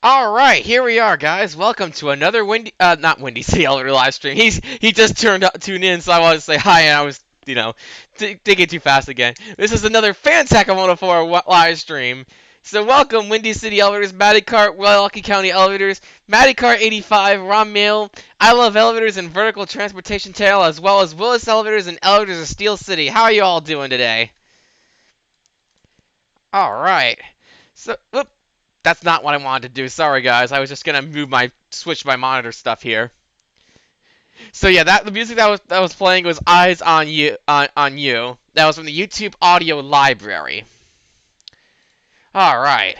All right, here we are, guys. Welcome to another not Windy City Elevator live stream. He just tuned in, so I wanted to say hi, and I was, thinking too fast again. This is another Fantech 104 live stream. So welcome, Windy City Elevators, Matty Cart, Lucky County Elevators, Matty Cart 85, Ron Mail, I Love Elevators, and Vertical Transportation Channel, as well as Willis Elevators and Elevators of Steel City. How are you all doing today? All right. So, that's not what I wanted to do. Sorry, guys. I was just gonna switch my monitor stuff here. So yeah, the music that was playing was "Eyes on You" on You. That was from the YouTube audio library. All right.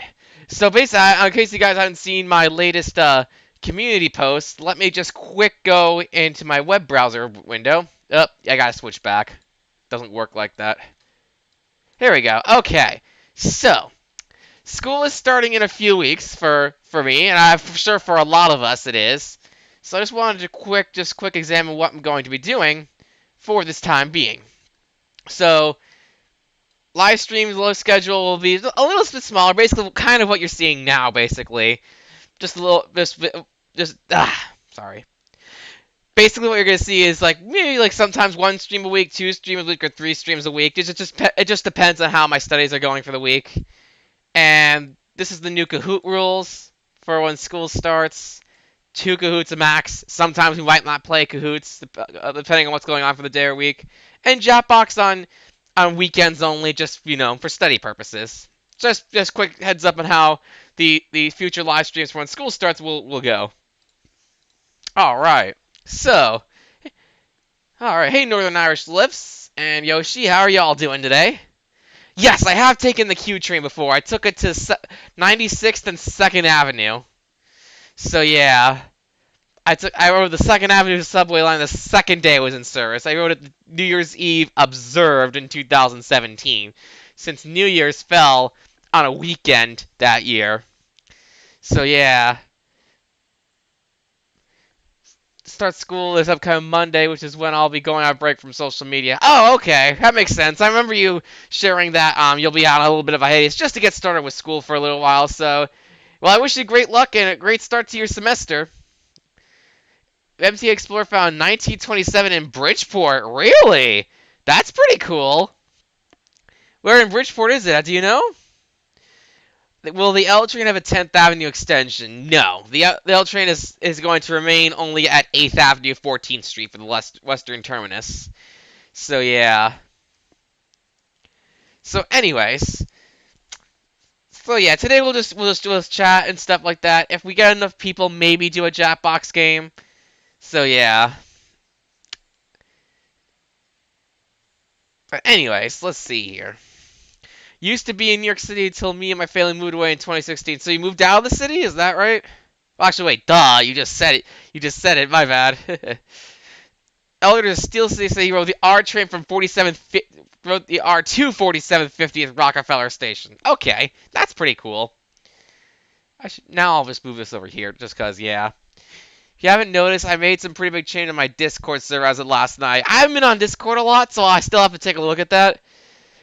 So basically, in case you guys haven't seen my latest community post, let me just quick go into my web browser window. Oh, I gotta switch back. Doesn't work like that. Here we go. Okay. So. School is starting in a few weeks for me, and I'm sure for a lot of us it is. So I just wanted to quick examine what I'm going to be doing for this time being. So live streams, low schedule will be a little bit smaller, basically kind of what you're seeing now, basically. Just a little, sorry. Basically, what you're gonna see is maybe sometimes one stream a week, 2 streams a week, or 3 streams a week. It just depends on how my studies are going for the week. And this is the new Kahoot rules for when school starts. 2 Kahoots a max. Sometimes we might not play Kahoots, depending on what's going on for the day or week. And Japbox on weekends only, just, for study purposes. Just quick heads up on how the future live streams for when school starts will go. Alright. So, alright. Hey, Northern Irish Lifts and Yoshi, how are y'all doing today? Yes, I have taken the Q train before. I took it to 96th and 2nd Avenue. So yeah, I rode the 2nd Avenue subway line the second day it was in service. I rode it New Year's Eve observed in 2017, since New Year's fell on a weekend that year. So yeah. Start school this upcoming Monday, which is when I'll be going on break from social media. Oh, okay. That makes sense. I remember you sharing that you'll be on a little bit of a hiatus just to get started with school for a little while. So, well, I wish you great luck and a great start to your semester. MTA Explorer found 1927 in Bridgeport. Really? That's pretty cool. Where in Bridgeport is it? Do you know? Will the L train have a 10th Avenue extension? No. The L train is going to remain only at 8th Avenue, 14th Street for the western terminus. So, yeah. So, anyways. So, yeah, today we'll just chat and stuff like that. If we get enough people, maybe do a Japbox game. So, yeah. But anyways, let's see here. Used to be in New York City until me and my family moved away in 2016. So you moved out of the city? Is that right? Well, actually, wait, duh, you just said it. You just said it, my bad. Elevators still say he rode the R train from 47 wrote the R to 4750th Rockefeller Station. Okay, that's pretty cool. Now I'll just move this over here, just cause, yeah. If you haven't noticed, I made some pretty big change on my Discord server as of last night. I haven't been on Discord a lot, so I still have to take a look at that.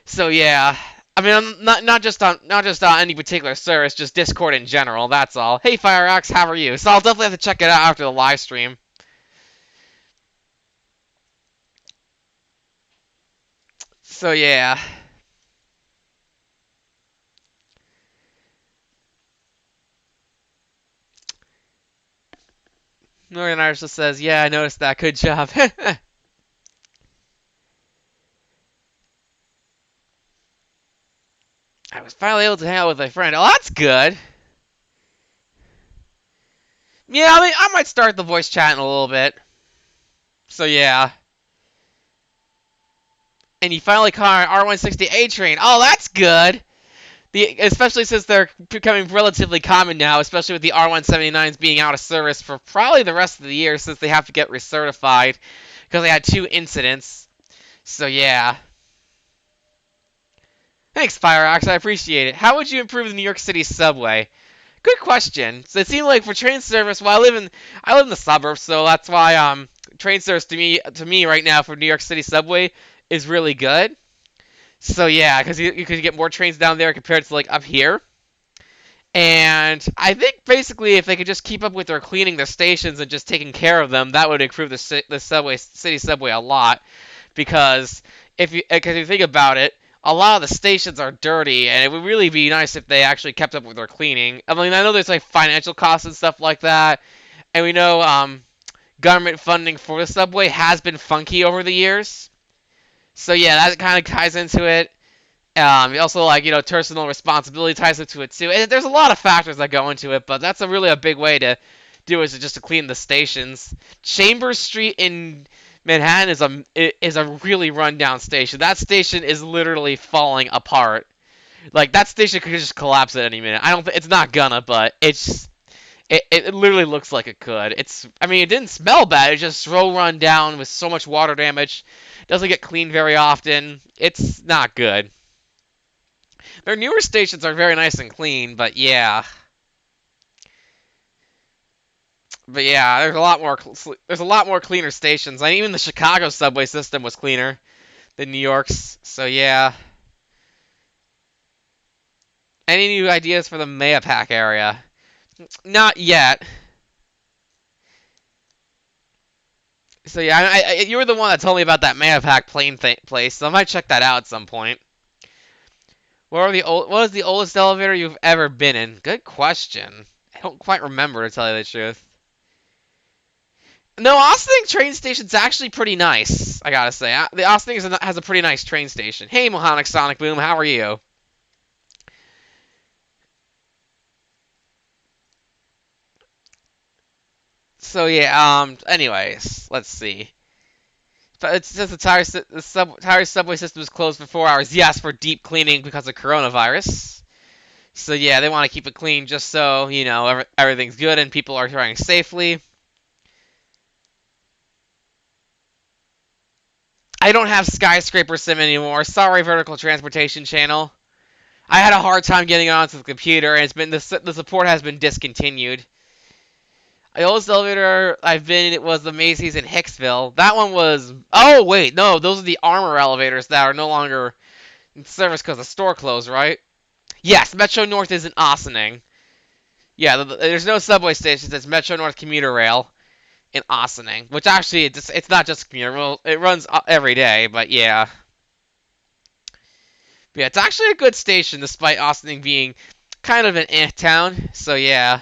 So yeah, I mean, I'm not just on any particular service, just Discord in general. That's all. Hey, FireAxe, how are you? So I'll definitely have to check it out after the live stream. So yeah. Northern Irish just says, "Yeah, I noticed that. Good job." I was finally able to hang out with my friend. Oh, that's good. Yeah, I mean, I might start the voice chat in a little bit. So yeah. And you finally caught an R160A train. Oh, that's good. Especially since they're becoming relatively common now, especially with the R179s being out of service for probably the rest of the year since they have to get recertified because they had 2 incidents. So yeah. Thanks, FireAxe. I appreciate it. How would you improve the New York City subway? Good question. So it seemed like for train service, well, I live in the suburbs, so that's why train service to me right now for New York City subway is really good. So yeah, because you could get more trains down there compared to like up here. And I think basically if they could just keep up with their cleaning the stations and just taking care of them, that would improve the city subway a lot. Because if you think about it, a lot of the stations are dirty, and it would really be nice if they actually kept up with their cleaning. I mean, I know there's like financial costs and stuff like that, and we know government funding for the subway has been funky over the years. So yeah, that kind of ties into it. Also, like, personal responsibility ties into it too. And there's a lot of factors that go into it, but that's really a big way to do it, is just to clean the stations. Chambers Street in Manhattan is a really rundown station. That station is literally falling apart. Like, that station could just collapse at any minute. I don't. It's not gonna, but it literally looks like it could. I mean, it didn't smell bad. It's just so run down with so much water damage. Doesn't get cleaned very often. It's not good. Their newer stations are very nice and clean, but yeah. But yeah, there's a lot more cleaner stations. I mean, even the Chicago subway system was cleaner than New York's. So yeah. Any new ideas for the Mayapack area? Not yet. So yeah, you were the one that told me about that Mayapack plane place, so I might check that out at some point. What is the oldest elevator you've ever been in? Good question. I don't quite remember, to tell you the truth. No, Ossining train station's actually pretty nice, I gotta say. The Ossining has a pretty nice train station. Hey, Mohonic Sonic Boom, how are you? So yeah, anyways, let's see. It says the subway system is closed for 4 hours. Yes, for deep cleaning because of coronavirus. So yeah, they want to keep it clean just so, everything's good and people are running safely. I don't have Skyscraper Sim anymore. Sorry, Vertical Transportation Channel. I had a hard time getting it onto the computer, and the support has been discontinued. The oldest elevator I've been in, it was the Macy's in Hicksville. That one was... Oh, wait, no, those are the Armor elevators that are no longer in service because the store closed, right? Yes, Metro North is in Ossining. Yeah, there's no subway stations. It's Metro North Commuter Rail in Ossining, which actually, it's not just commuter rail. It runs every day, but yeah. But yeah, it's actually a good station, despite Ossining being kind of an town, so yeah.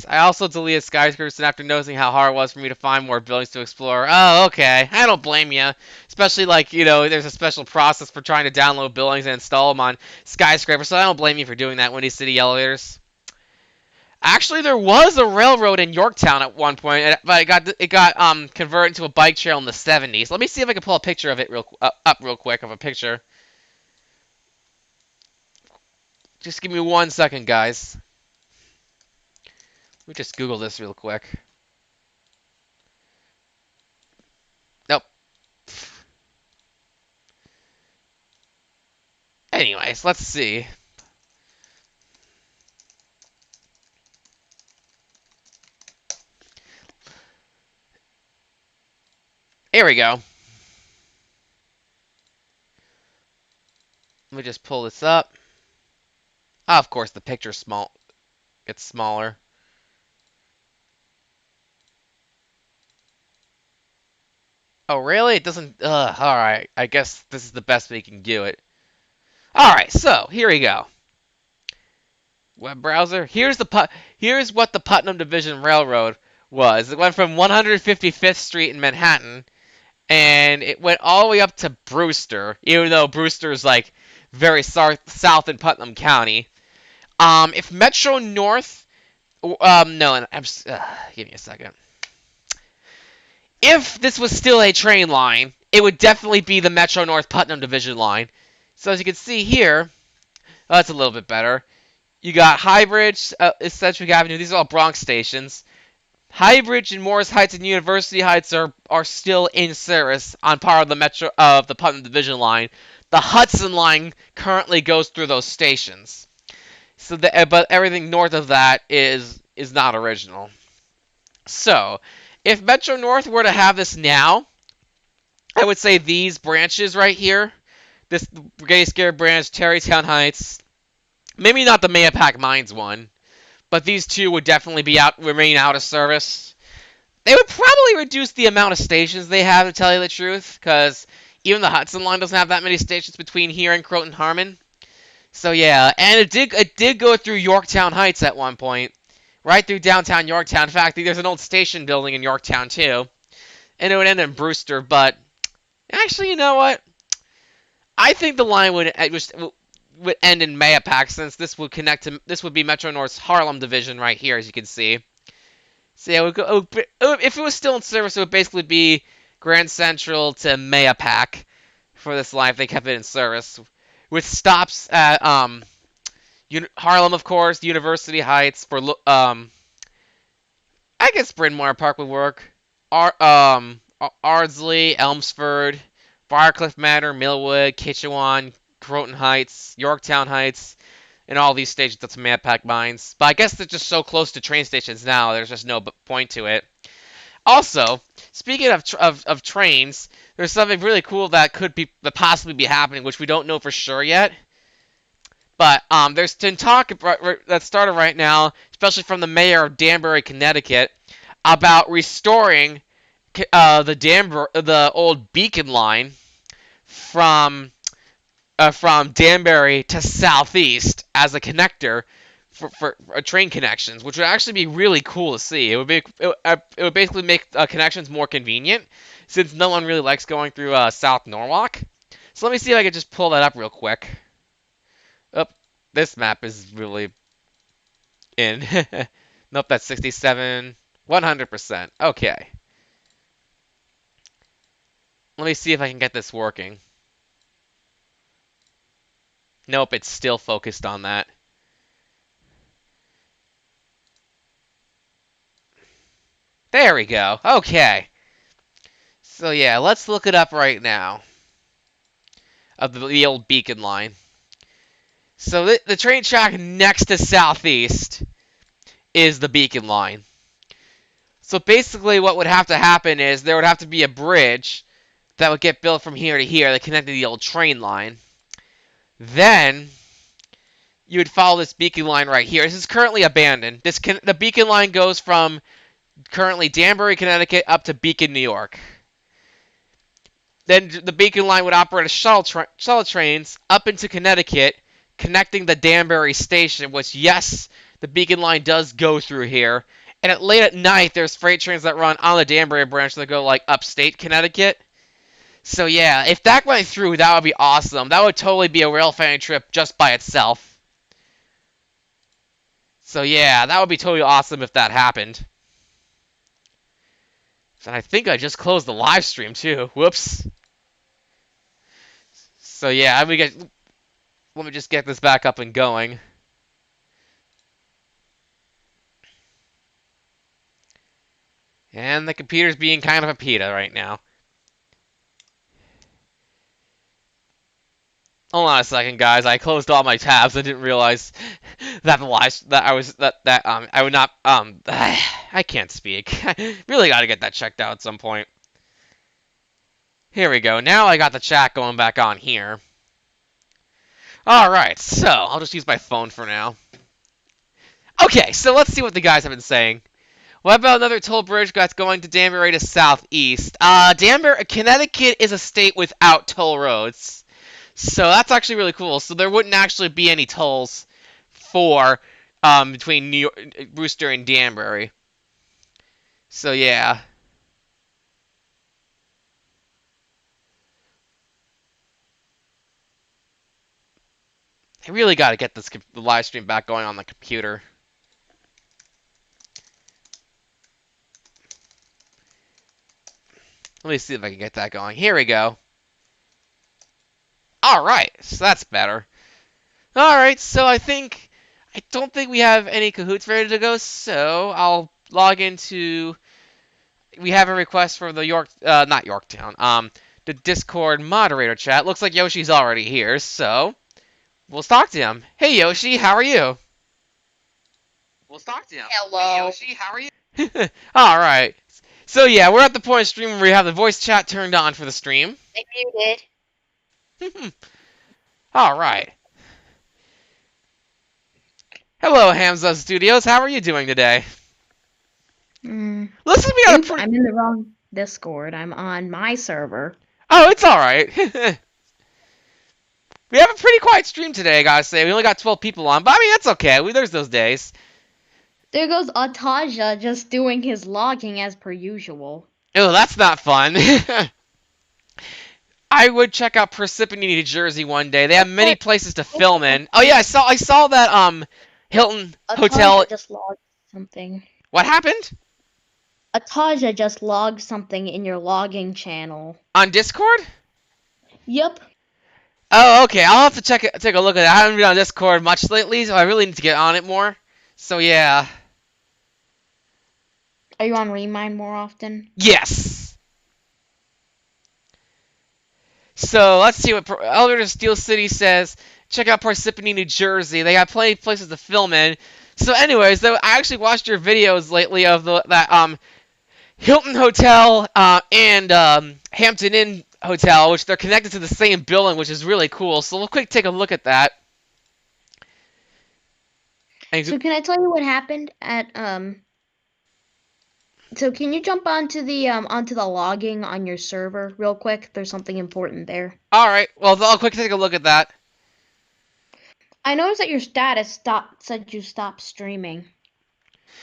I also deleted Skyscrapers after noticing how hard it was for me to find more buildings to explore. Oh, okay. I don't blame you. Especially, like, there's a special process for trying to download buildings and install them on Skyscraper, so I don't blame you for doing that, Windy City Elevators. Actually, there was a railroad in Yorktown at one point, but it got converted into a bike trail in the 70s. Let me see if I can pull a picture of it up real quick, of a picture. Just give me 1 second, guys. Let me just Google this real quick. Nope. Anyways, let's see. Here we go. Let me just pull this up. Oh, of course, the picture's small. It's smaller. Oh, really? It doesn't... alright. I guess this is the best way you can do it. Alright, so, here we go. Web browser. Here's what the Putnam Division Railroad was. It went from 155th Street in Manhattan, and it went all the way up to Brewster, even though Brewster's, like, very south in Putnam County. If Metro North... no, give me a second. If this was still a train line, it would definitely be the Metro North Putnam Division line. So as you can see here, that's a little bit better. You got Highbridge, Sedgwick Avenue. These are all Bronx stations. Highbridge and Morris Heights and University Heights are still in service on part of the Putnam Division line. The Hudson line currently goes through those stations. So but everything north of that is not original. So, if Metro North were to have this now, I would say these branches right here, this Gay Scare branch, Terrytown Heights, maybe not the Mayapack Mines one, but these two would definitely remain out of service. They would probably reduce the amount of stations they have, to tell you the truth, because even the Hudson line doesn't have that many stations between here and Croton Harmon. So yeah, and it did go through Yorktown Heights at one point, right through downtown Yorktown. In fact, there's an old station building in Yorktown too, and it would end in Brewster. But actually, you know what? I think the line would end in Mayapack, since this would be Metro North's Harlem division right here, as you can see. So yeah, if it was still in service, it would basically be Grand Central to Mayapack for this line if they kept it in service, with stops at Harlem, of course, University Heights for I guess Bryn Mawr Park would work. Ardsley, Elmsford, Briarcliff Manor, Millwood, Kitchewan, Croton Heights, Yorktown Heights, and all these stations that's Mayapack Mines. But I guess they're just so close to train stations now, there's just no point to it. Also, speaking of trains, there's something really cool that that possibly be happening, which we don't know for sure yet. But there's been talk that started right now, especially from the mayor of Danbury, Connecticut, about restoring the old Beacon line from Danbury to Southeast as a connector for train connections, which would actually be really cool to see. It would basically make connections more convenient, since no one really likes going through South Norwalk. So let me see if I can just pull that up real quick. Oh, this map is really in. Nope, that's 67, 100%. Okay. Let me see if I can get this working. Nope, it's still focused on that. There we go. Okay. So yeah, let's look it up right now. Of the old Beacon line. So the train track next to Southeast is the Beacon line. So basically what would have to happen is there would have to be a bridge that would get built from here to here that connected the old train line. Then you would follow this Beacon line right here. This is currently abandoned. The Beacon line goes from currently Danbury, Connecticut up to Beacon, New York. Then the Beacon line would operate as shuttle trains up into Connecticut, connecting the Danbury station, which, yes, the Beacon line does go through here. And late at night, there's freight trains that run on the Danbury branch that go, like, upstate Connecticut. So, yeah, if that went through, that would be awesome. That would totally be a rail fanning trip just by itself. So, yeah, that would be totally awesome if that happened. And I think I just closed the live stream, too. Whoops. So, yeah, let me just get this back up and going. And the computer's being kind of a PETA right now. Hold on a second, guys. I closed all my tabs. I didn't realize that I would not I can't speak. Really got to get that checked out at some point. Here we go. Now I got the chat going back on here. All right, so I'll just use my phone for now. Okay, so let's see what the guys have been saying. What about another toll bridge that's going to Danbury to southeast? Danbury, Connecticut is a state without toll roads. So that's actually really cool. So there wouldn't actually be any tolls for between New York, Brewster and Danbury. So yeah. I really got to get the live stream back going on the computer. Let me see if I can get that going. Here we go. All right, so that's better. All right, so I don't think we have any Kahoots ready to go, so I'll log into. We have a request for the not Yorktown, the Discord moderator chat. Looks like Yoshi's already here, so we'll talk to him. Hey Yoshi, how are you? We'll talk to him. Hello. Hey Yoshi, how are you? All right. So yeah, we're at the point of stream where we have the voice chat turned on for the stream. I muted. All right. Hello, Hamza Studios. How are you doing today? Listen to me on I'm in the wrong Discord. I'm on my server. Oh, it's all right. We have a pretty quiet stream today, I gotta say. We only got 12 people on, but I mean, that's okay. There's those days. There goes Ataja just doing his logging as per usual. Oh, that's not fun. I would check out Parsippany, New Jersey one day. They have many places to film in. Oh yeah, I saw that Hilton Hotel. Ataja just logged something. What happened? Ataja just logged something in your logging channel. On Discord? Yep. Oh, okay. I'll have to take a look at it. I haven't been on Discord much lately, so I really need to get on it more. So yeah. Are you on Remind more often? Yes. So let's see what Elevator Steel City says. Check out Parsippany, New Jersey. They got plenty of places to film in. So, anyways, though, I actually watched your videos lately of that Hilton Hotel and Hampton Inn Hotel, which they're connected to the same building, which is really cool. So we'll quick take a look at that. So can I tell you what happened at So can you jump onto the logging on your server real quick? There's something important there. All right. Well, I'll quick take a look at that. I noticed that your status said you stopped streaming.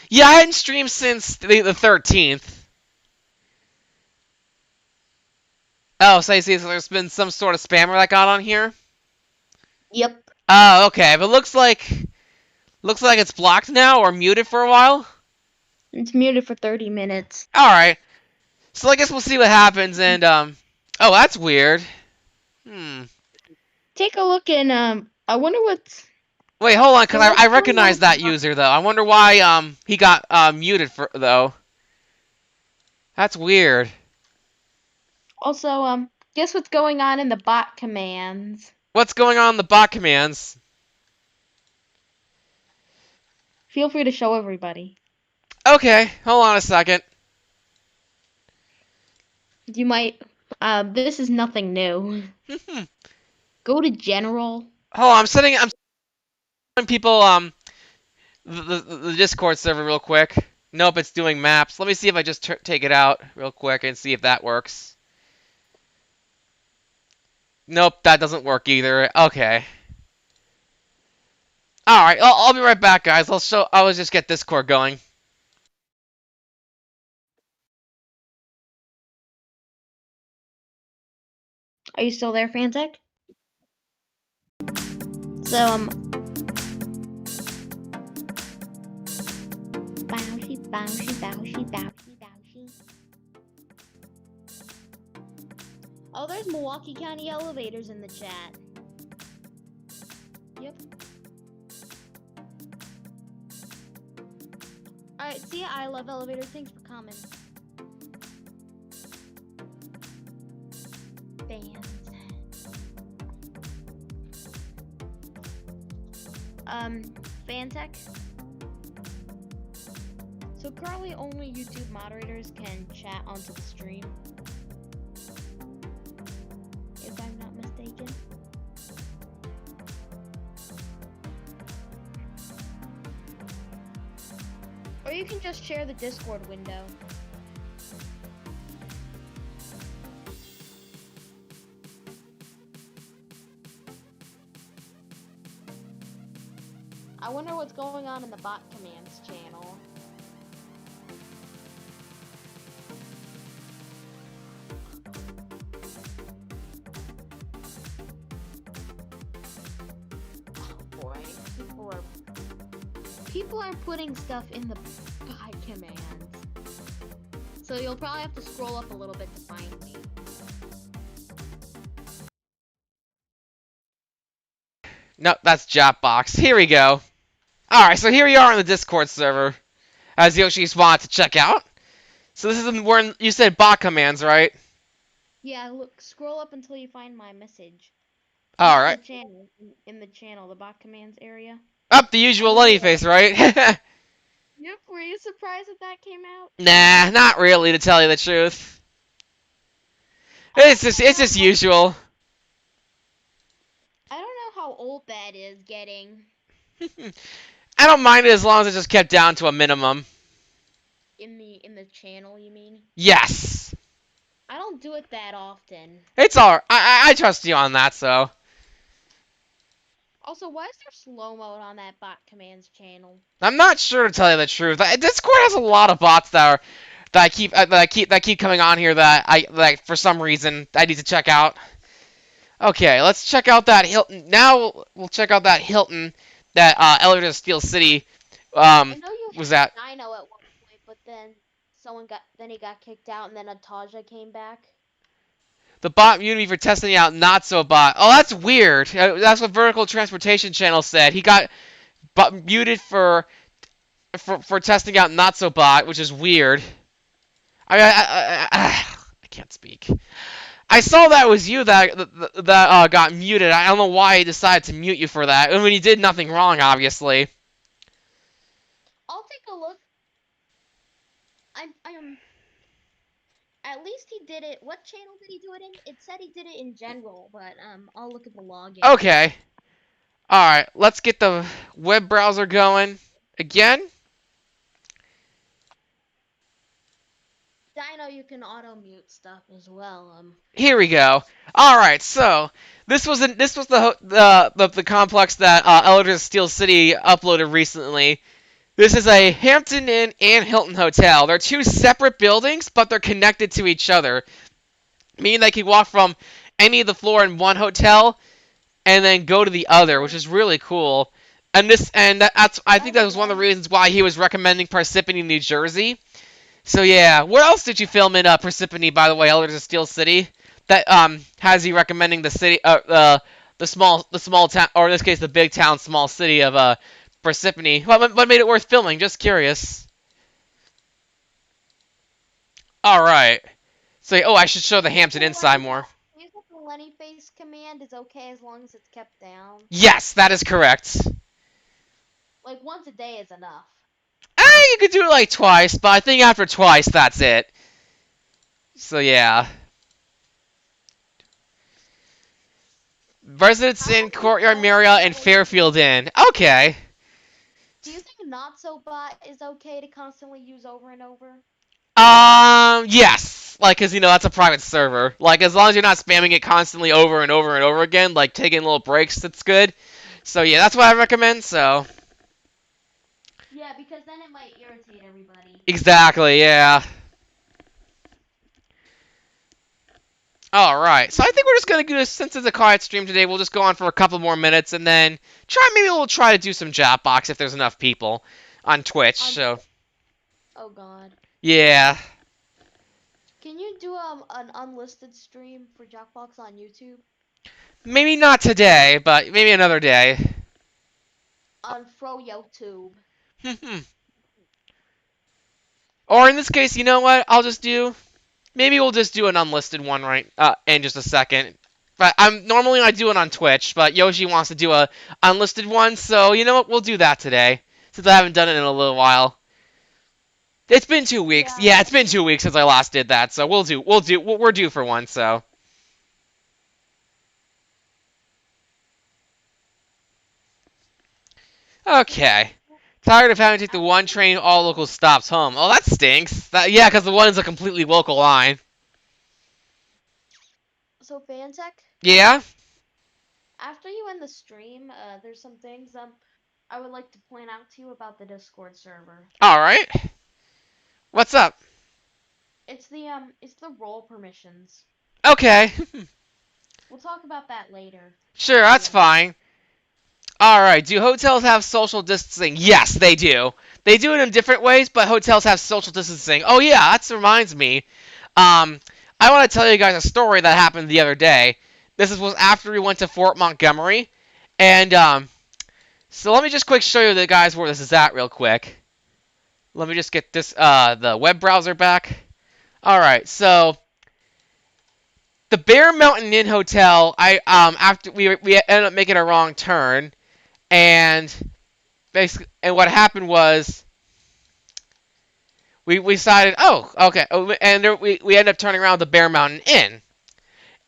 Yeah, I hadn't streamed since the 13th. Oh, so I see. So there's been some sort of spammer that got on here. Yep. Oh, okay. But looks like it's blocked now or muted for a while. It's muted for 30 minutes. All right. So I guess we'll see what happens. And oh, that's weird. Take a look and I wonder what's. Wait, hold on, cause I recognize that user though. I wonder why he got muted though. That's weird. Also, guess what's going on in the bot commands? What's going on in the bot commands? Feel free to show everybody. Okay, hold on a second. You might. This is nothing new. Go to general. Hold on, I'm setting people the Discord server real quick. Nope, it's doing maps. Let me see if I just take it out real quick and see if that works. Nope, that doesn't work either. Okay. All right, I'll be right back, guys. I'll just get Discord going. Are you still there, Fantech? So, bouncy, bouncy, bouncy, bouncy, bouncy. Oh, there's Milwaukee County Elevators in the chat. Yep. Alright, see ya, I love elevators. Thanks for coming. Fantech. So currently only YouTube moderators can chat onto the stream, if I'm not mistaken. Or you can just share the Discord window. I wonder what's going on in the bot commands channel. Oh boy, people are putting stuff in the bot commands. So you'll probably have to scroll up a little bit to find me. No, that's Japbox. Here we go. Alright, so here we are on the Discord server, as Yoshi's wanted to check out. So this is where you said bot commands, right? Yeah, look, scroll up until you find my message. Not the Alright. channel, in the channel, the bot commands area. Up the usual Lennyface, right? Yep, were you surprised that came out? Nah, not really, to tell you the truth. I It's just usual. don't know how old that is getting. I don't mind it as long as it just kept down to a minimum. In the channel, you mean? Yes. I don't do it that often. It's alright. I trust you on that, so. Also, why is there slow mode on that bot commands channel? I'm not sure, to tell you the truth. Discord has a lot of bots that keep coming on here that I like for some reason I need to check out. Okay, let's check out that Hilton. Now we'll check out that Hilton that Elevator Steel City I know you was had at. Dino at one point, but then he got kicked out, and then Ataja came back. The bot muted me for testing out not so bot. Oh, that's weird. That's what Vertical Transportation Channel said. He got muted for testing out not so bot, which is weird. I can't speak. I saw that was you that got muted. I don't know why he decided to mute you for that. I mean, you did nothing wrong, obviously. I'll take a look. At least he did it. What channel did he do it in? It said he did it in general, but I'll look at the login. Okay. Alright, let's get the web browser going again. Dino, you can auto mute stuff as well. Here we go. Alright, so this was the complex that Elder Steel City uploaded recently. This is a Hampton Inn and Hilton Hotel. They're two separate buildings, but they're connected to each other, meaning they can walk from any of the floor in one hotel and then go to the other, which is really cool. I think that was one of the reasons why he was recommending Parsippany, New Jersey. So yeah, where else did you film in Parsippany, by the way, Elders of Steel City? That has he recommending the city, the small town, or in this case, the big town, small city of Parsippany. What made it worth filming? Just curious. All right. So oh, I should show the Hampton Inn side more. You said the Lennyface command is okay as long as it's kept down. Yes, that is correct. Like once a day is enough. You could do it like twice, but I think after twice, that's it. So yeah. Residence Inn, Courtyard Marriott, and Fairfield Inn. Okay. Do you think not so bot is okay to constantly use over and over? Yes. Like, cause that's a private server. Like, as long as you're not spamming it constantly over and over and over again, like taking little breaks, that's good. So yeah, that's what I recommend. So. Yeah, because then it might irritate everybody. Exactly. Yeah. All right. So I think we're just gonna do this since it's a quiet stream today. We'll just go on for a couple more minutes and then maybe we'll try to do some Japbox if there's enough people on Twitch. So. Oh God. Yeah. Can you do an unlisted stream for Jackbox on YouTube? Maybe not today, but maybe another day. On Fro YouTube. Or in this case, you know what? Maybe we'll just do an unlisted one right in just a second. But I do it on Twitch, but Yoshi wants to do a unlisted one, so you know what? We'll do that today since I haven't done it in a little while. It's been 2 weeks. Yeah, Yeah. it's been 2 weeks since I last did that, so we're due for one. So okay. Tired of having to take the one train all local stops home. Oh, that stinks. Yeah, because the one is a completely local line. So Fantech, Yeah. after you end the stream, there's some things I would like to point out to you about the Discord server. All right. What's up? It's the role permissions. Okay. We'll talk about that later Sure, towards the that's end of it. fine. All right. Do hotels have social distancing? Yes, they do. They do it in different ways, but hotels have social distancing. Oh yeah, that reminds me. Um, I want to tell you guys a story that happened the other day. Was after we went to Fort Montgomery, and so let me just quick show you the guys where this is at real quick. Let me just get this the web browser back. All right, so the Bear Mountain Inn Hotel. I after we ended up making a wrong turn, and basically, and what happened was we decided, oh, okay, and we ended up turning around the Bear Mountain Inn.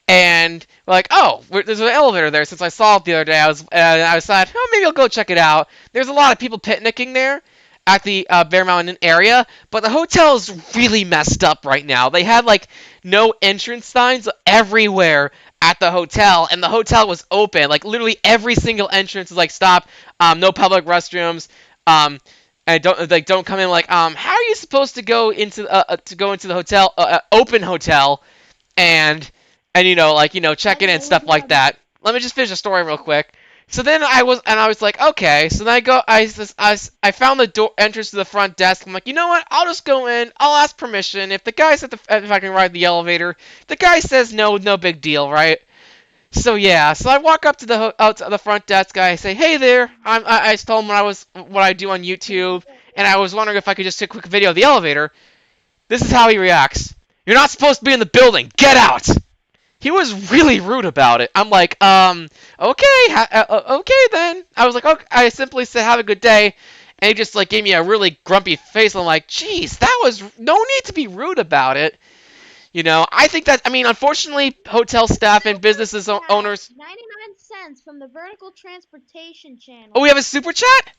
And we're like, oh, there's an elevator there. Since I saw it the other day, I decided, oh, maybe I'll go check it out. There's a lot of people picnicking there at the Bear Mountain area, but the hotel is really messed up right now. They had like no entrance signs everywhere at the hotel, and the hotel was open. Like literally every single entrance is like stop, no public restrooms, and don't come in. Like how are you supposed to go into the hotel, open hotel? and check in and stuff like that. Let me just finish the story real quick. So then I was like, okay. So then I found the door entrance to the front desk. I'm like, you know what? I'll just go in. I'll ask permission. If I can ride the elevator, if the guy says no, no big deal, right? So yeah, so I walk up to out to the front desk guy. I say, "Hey there." I told him what I do on YouTube, and I was wondering if I could just take a quick video of the elevator. This is how he reacts. "You're not supposed to be in the building. Get out." He was really rude about it. I'm like, okay, okay then. I was like, okay. I simply said, have a good day, and he just like gave me a really grumpy face. I'm like, geez, that was no need to be rude about it. I think that unfortunately, hotel staff and Super businesses chat, owners. 99 cents from the Vertical Transportation Oh, we channel. have a super chat.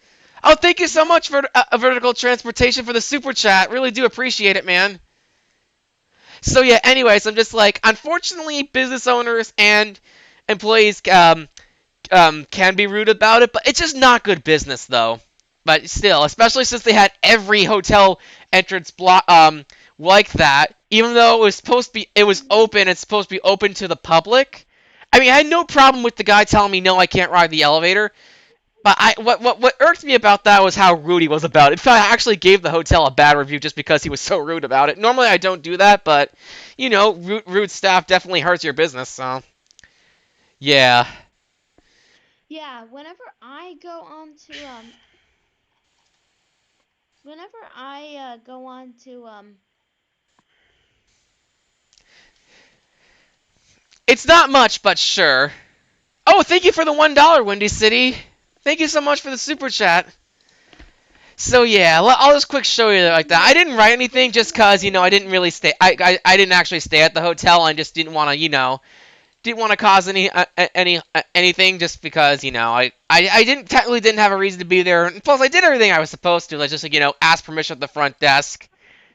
Oh, thank you so Yep. much for vertical transportation for the super chat. Really do appreciate it, man. So yeah, anyways, I'm just like, unfortunately, business owners and employees can be rude about it, but it's just not good business though. But still, especially since they had every hotel entrance block like that, even though it was open, it's supposed to be open to the public. I had no problem with the guy telling me no, I can't ride the elevator. But what irked me about that was how rude he was about it. In fact, I actually gave the hotel a bad review just because he was so rude about it. Normally, I don't do that, but rude staff definitely hurts your business. So yeah. Yeah, whenever I go on to It's not much, but sure. Oh, thank you for the $1, Windy City. Thank you so much for the super chat. So yeah, I'll just quick show you like that. I didn't write anything just cause I didn't really stay. I didn't actually stay at the hotel. I just didn't want to didn't want to cause anything just because I didn't have a reason to be there. And plus, I did everything I was supposed to. Like just ask permission at the front desk,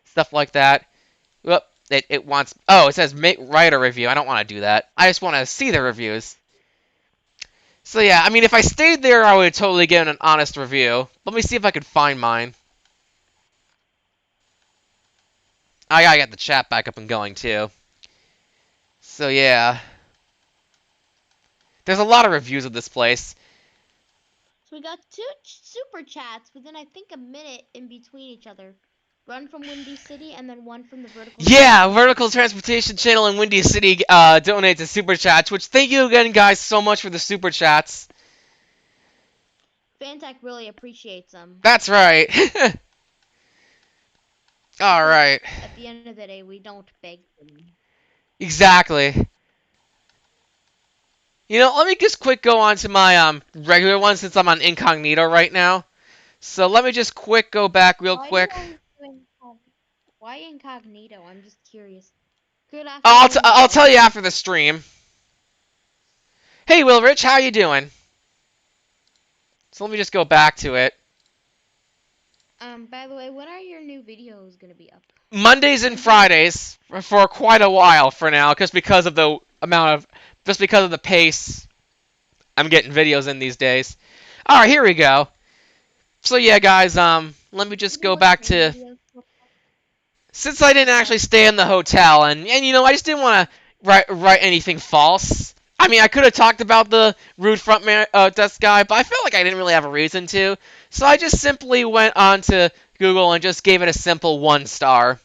stuff like that. Whoop, it wants. Oh, it says write a review. I don't want to do that. I just want to see the reviews. So yeah, if I stayed there, I would totally give an honest review. Let me see if I could find mine. I gotta get the chat back up and going too. So yeah, there's a lot of reviews of this place. So we got two super chats within I think a minute in between each other. One from Windy City and then one from the Vertical Yeah, Transportation Vertical channel. Transportation Channel in Windy City donates to super chats. Which thank you again, guys, so much for the super chats. Fantech really appreciates them That's right. All because right. at the end of the day we don't beg them. Exactly. Let me just quick go on to my regular one since I'm on incognito right now. So let me just quick go back real Why do you quick. always do incognito? Why incognito? I'm just curious. Good I'll afternoon, tell you after the stream. Hey, Will Rich, how you doing? So let me just go back to it. By the way, when are your new videos gonna be up? Mondays and When do you? Fridays for quite a while for now, just because of the just because of the pace I'm getting videos in these days. All right, here we go. So yeah, guys, let me just Do go more back stream to videos? since I didn't What? actually stay in the hotel, and I just didn't want to write anything false. I mean, I could have talked about the rude front desk guy, but I felt like I didn't really have a reason to, so I just simply went on to Google and just gave it a simple 1 star.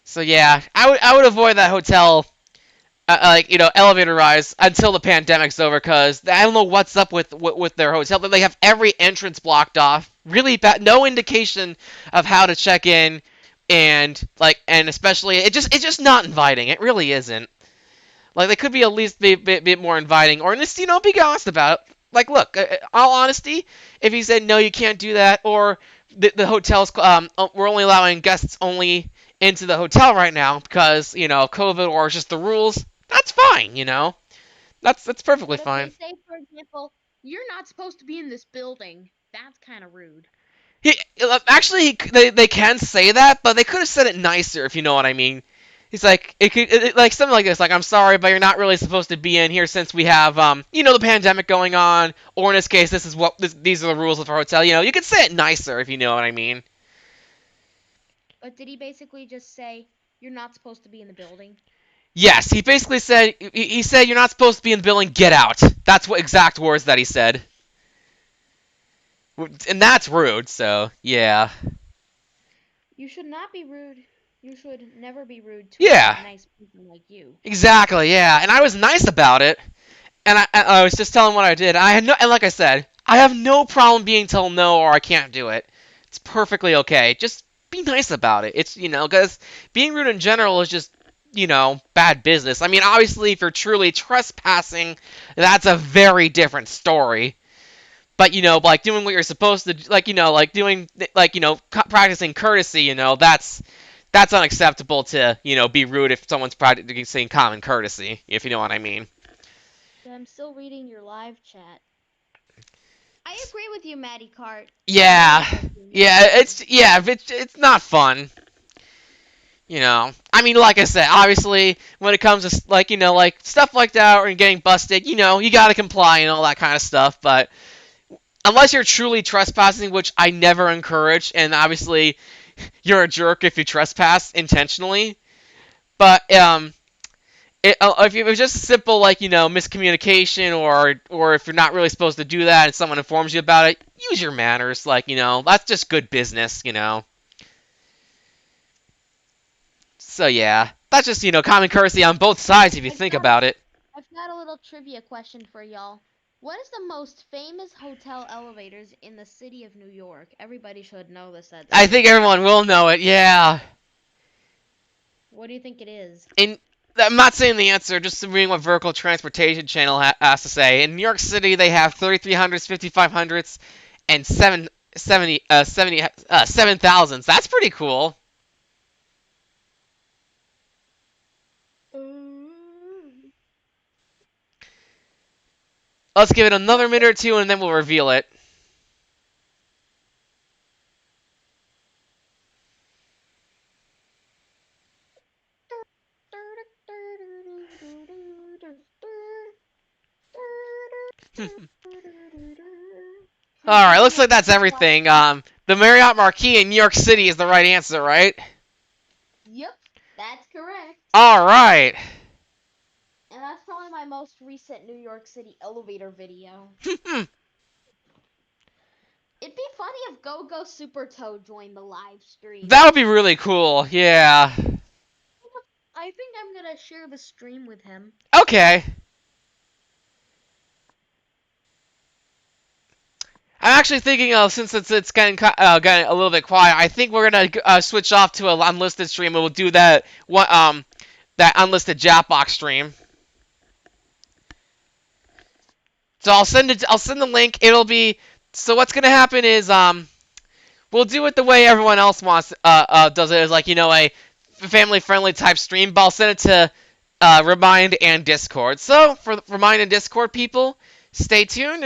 So yeah, I would avoid that hotel, like elevator rise until the pandemic's over, because I don't know what's up with their hotel. They have every entrance blocked off. Really bad, no indication of how to check in, and especially it's just not inviting. It really isn't. Like they could be at least bit more inviting, or just be honest about it. Like, look, all honesty, if he said no, you can't do that, or the hotel's we're only allowing guests only into the hotel right now because COVID or just the rules. That's fine. That's perfectly What if they fine. say, for example, you're not supposed to be in this building? That's kind of rude. Actually, they can say that, but they could have said it nicer if you know what I mean. He's like like something like this, like I'm sorry, but you're not really supposed to be in here since we have the pandemic going on, or in this case, these are the rules of our hotel. You could say it nicer if you know what I mean. But did he basically just say you're not supposed to be in the building? Yes, he basically said he said you're not supposed to be in the building. Get out. That's what exact words that he said, and that's rude. So yeah, You should not be rude. You should never be rude to a yeah, nice person like you. exactly, yeah. And I was nice about it. And I was just telling what I did. And like I said, I have no problem being told no or I can't do it. It's perfectly okay. Just be nice about it. It's because being rude in general is just bad business. I mean, obviously, if you're truly trespassing, that's a very different story. But like doing what you're supposed to, like doing, practicing courtesy, that's unacceptable to be rude if someone's practicing common courtesy, if you know what I mean. So I'm still reading your live chat. I agree with you, Maddie Cart. I Yeah, really don't do yeah, it's not fun. I mean, like I said, obviously, when it comes to like stuff like that or getting busted, you gotta comply and all that kind of stuff. But unless you're truly trespassing, which I never encourage, and obviously you're a jerk if you trespass intentionally. But if it was just simple like miscommunication, or if you're not really supposed to do that and someone informs you about it, use your manners. Like that's just good business. So yeah, that's just common courtesy on both sides if you I've think got about it. I've got a little trivia question for y'all. What is the most famous hotel elevators in the city of New York? Everybody should know this at this I think point. everyone will know it. Yeah, What do you think it is? and I'm not saying the answer, just reading what Vertical Transportation Channel has to say. In New York City, they have 3300s, 5500s, and 7,000s. That's pretty cool. Let's give it another What? minute or two, and then we'll reveal it. All right, Continue looks like making that's some quiet everything. sounds. The Marriott Marquis in New York City is the right answer, right? Yep, that's correct. All right. And that's probably my most recent New York City elevator video. It'd be funny if Go Go Super Toe joined the live stream. That would be really cool. Yeah. I think I'm gonna share the stream with him. Okay. I'm actually thinking, since it's getting a little bit quiet, I think we're gonna switch off to an unlisted stream, and we'll do that unlisted Japbox stream. So I'll send the link. It'll be so what's gonna happen is we'll do it the way everyone else wants does it, is like, a family friendly type stream, but I'll send it to Remind and Discord. So for Remind and Discord people, stay tuned